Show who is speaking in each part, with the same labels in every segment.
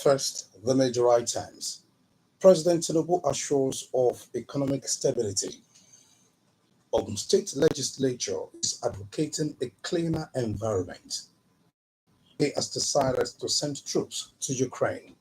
Speaker 1: First, the major items. President Tinubu assures of economic stability. Ogun State Legislature is advocating a cleaner environment. He has decided to send troops to Ukraine.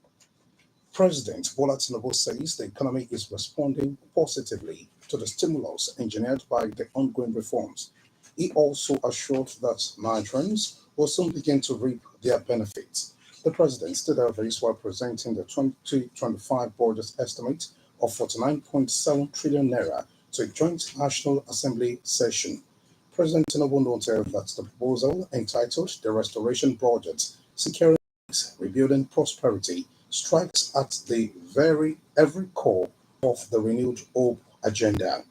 Speaker 1: President Bola Tinubu says the economy is responding positively to the stimulus engineered by the ongoing reforms. He also assured that Nigerians will soon begin to reap their benefits. The president did this while presenting the 2025 budget estimate of 49.7 trillion naira to a joint National Assembly session. President Tinubu noted that the proposal, entitled the Restoration Budget, Securing Peace, Rebuilding Prosperity, strikes at the every core of the renewed hope agenda.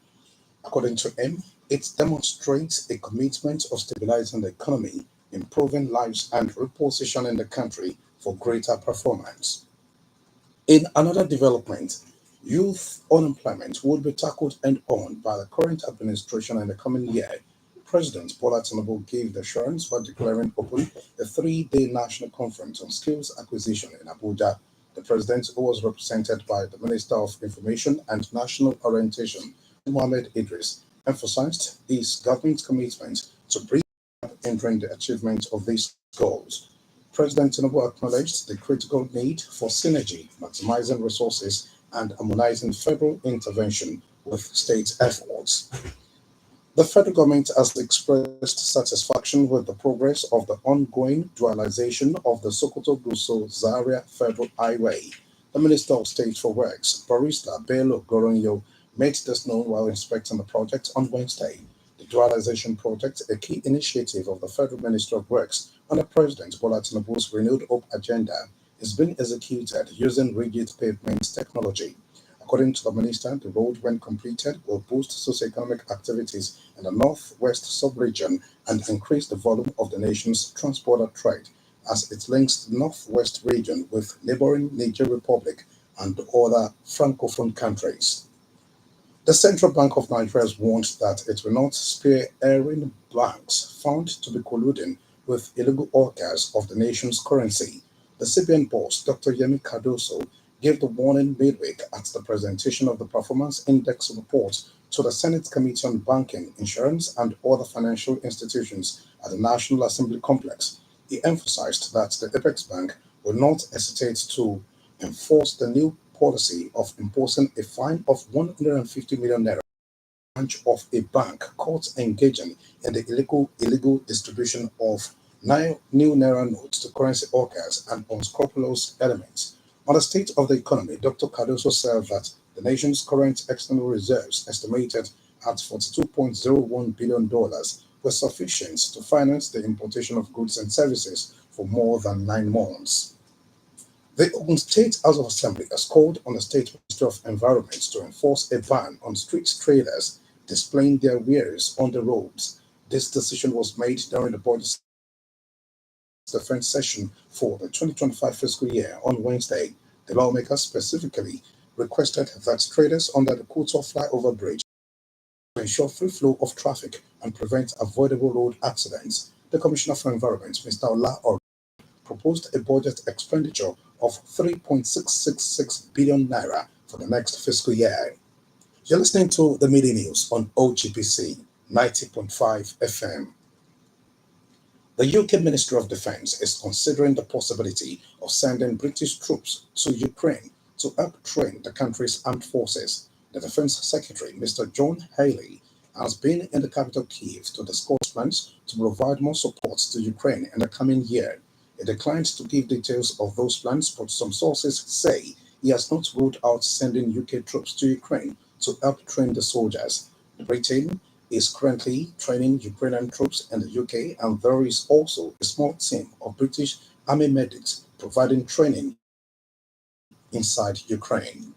Speaker 1: According to him, it demonstrates a commitment of stabilizing the economy, improving lives, and repositioning the country for greater performance. In another development, youth unemployment would be tackled head-on by the current administration in the coming year. President Bola Tinubu gave the assurance by declaring open a three-day national conference on skills acquisition in Abuja. The president, who was represented by the Minister of Information and National Orientation, Mohammed Idris, emphasized his government's commitment to bring hindering the achievement of these goals. President Tinubu acknowledged the critical need for synergy, maximizing resources, and harmonizing federal intervention with state efforts. The federal government has expressed satisfaction with the progress of the ongoing dualization of the Sokoto-Gusau Zaria Federal Highway. The Minister of State for Works, Barrister Bello Goronyo, made this known while inspecting the project on Wednesday. The dualization project, a key initiative of the Federal Ministry of Works under President Bola Tinubu's renewed hope agenda, is being executed using rigid pavement technology. According to the minister, the road, when completed, will boost socioeconomic activities in the northwest sub-region and increase the volume of the nation's transporter trade as it links the northwest region with neighboring Niger Republic and other francophone countries. The Central Bank of Nigeria has warned that it will not spare airing banks found to be colluding with illegal orcas of the nation's currency. The CBN boss, Dr. Yemi Cardoso, gave the warning midweek at the presentation of the Performance Index report to the Senate Committee on Banking, Insurance, and Other Financial Institutions at the National Assembly Complex. He emphasized that the Apex Bank will not hesitate to enforce the new policy of imposing a fine of 150 million naira branch of a bank caught engaging in the illegal distribution of new naira notes to currency orcas and unscrupulous elements. On the state of the economy, Dr. Cardoso said that the nation's current external reserves, estimated at $42.01 billion, were sufficient to finance the importation of goods and services for more than 9 months. The Ogun State House of Assembly has called on the State Ministry of Environment to enforce a ban on street traders displaying their wares on the roads. This decision was made during the budget defense session for the 2025 fiscal year on Wednesday. The lawmakers specifically requested that traders under the Kuto flyover bridge to ensure free flow of traffic and prevent avoidable road accidents. The Commissioner for Environment, Mr. Ola, proposed a budget expenditure of 3.666 billion naira for the next fiscal year. You're listening to the Media News on OGPC 90.5 FM. The UK Ministry of Defence is considering the possibility of sending British troops to Ukraine to help train the country's armed forces. The Defence Secretary, Mr. John Haley, has been in the capital Kyiv to discuss plans to provide more support to Ukraine in the coming year. He declined to give details of those plans, but some sources say he has not ruled out sending UK troops to Ukraine to help train the soldiers. Britain is currently training Ukrainian troops in the UK, and there is also a small team of British Army medics providing training inside Ukraine.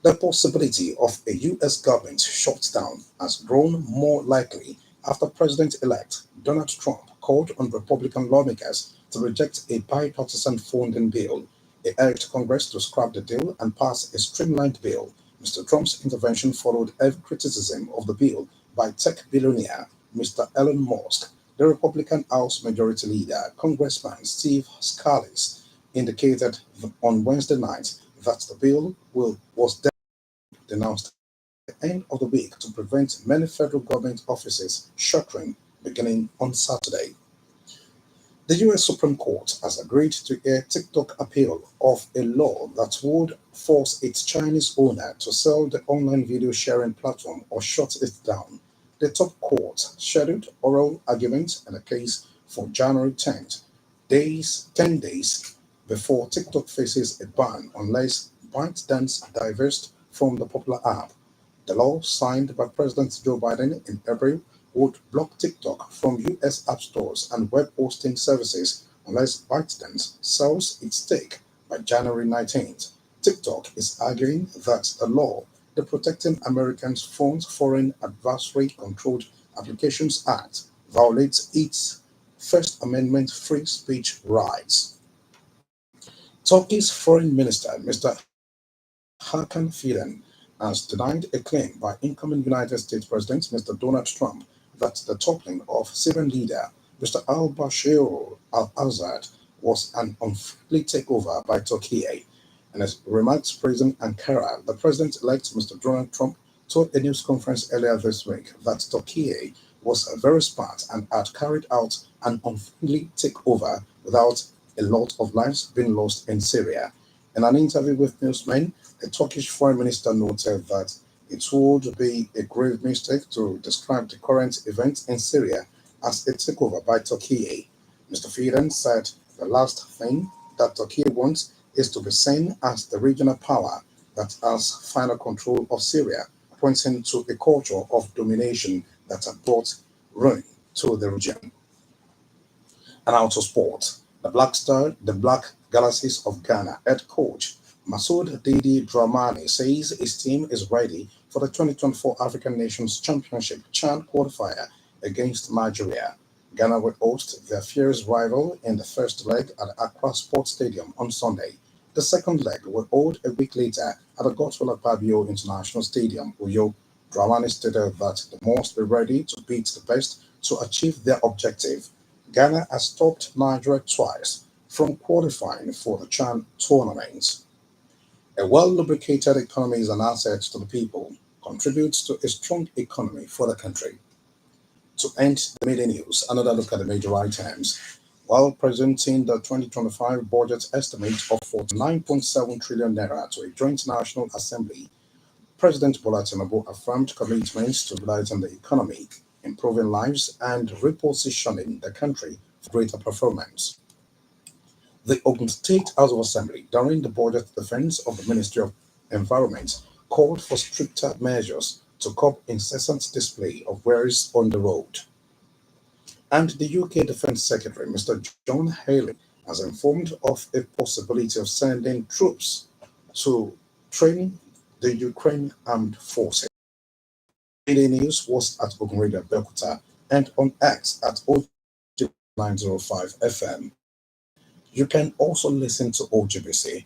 Speaker 1: The possibility of a US government shutdown has grown more likely after President-elect Donald Trump called on Republican lawmakers to reject a bipartisan funding bill. He urged Congress to scrap the deal and pass a streamlined bill. Mr. Trump's intervention followed heavy criticism of the bill by tech billionaire Mr. Elon Musk. The Republican House Majority Leader, Congressman Steve Scalise, indicated on Wednesday night that the bill was denounced at the end of the week to prevent many federal government offices shuttering beginning on Saturday. The US Supreme Court has agreed to hear TikTok appeal of a law that would force its Chinese owner to sell the online video sharing platform or shut it down. The top court scheduled oral argument in the case for January 10th, 10 days before TikTok faces a ban unless ByteDance divests from the popular app. The law, signed by President Joe Biden in April, would block TikTok from US app stores and web hosting services unless ByteDance sells its stake by January 19th. TikTok is arguing that the law, the Protecting Americans from Foreign Adversary Controlled Applications Act, violates its First Amendment free speech rights. Turkey's Foreign Minister, Mr. Hakan Fidan, has denied a claim by incoming United States President Mr. Donald Trump that the toppling of Syrian leader Mr. al-Bashir al-Assad was an unfriendly takeover by Turkey. In his remarks praising Ankara, the president-elect Mr. Donald Trump told a news conference earlier this week that Turkey was very smart and had carried out an unfriendly takeover without a lot of lives being lost in Syria. In an interview with newsmen, the Turkish foreign minister noted that it would be a grave mistake to describe the current events in Syria as a takeover by Turkey. Mr. Fidan said the last thing that Turkey wants is to be seen as the regional power that has final control of Syria, pointing to a culture of domination that had brought ruin to the region. And out of sport, the Black Galaxies of Ghana head coach Masoud Didi Dramani says his team is ready for the 2024 African Nations Championship CHAN qualifier against Nigeria. Ghana will host their fierce rival in the first leg at Accra Sports Stadium on Sunday. The second leg will hold a week later at the Godswill Akpabio International Stadium, Uyo. Dramani stated that they must be ready to beat the best to achieve their objective. Ghana has stopped Nigeria twice from qualifying for the CHAN tournament. A well-lubricated economy is an asset to the people, contributes to a strong economy for the country. To end the media news, another look at the major items. While presenting the 2025 budget estimate of 49.7 trillion naira to a joint national assembly, President Bola Tinubu affirmed commitments to stabilizing the economy, improving lives, and repositioning the country for greater performance. The Ogun State House of Assembly, during the budget defense of the Ministry of Environment, called for stricter measures to curb incessant display of wares on the road. And the UK Defence Secretary, Mr. John Haley, has informed of a possibility of sending troops to train the Ukraine armed forces. Daily News was at Ogun Radio Belkuta and on X at OG905 FM. You can also listen to OGBC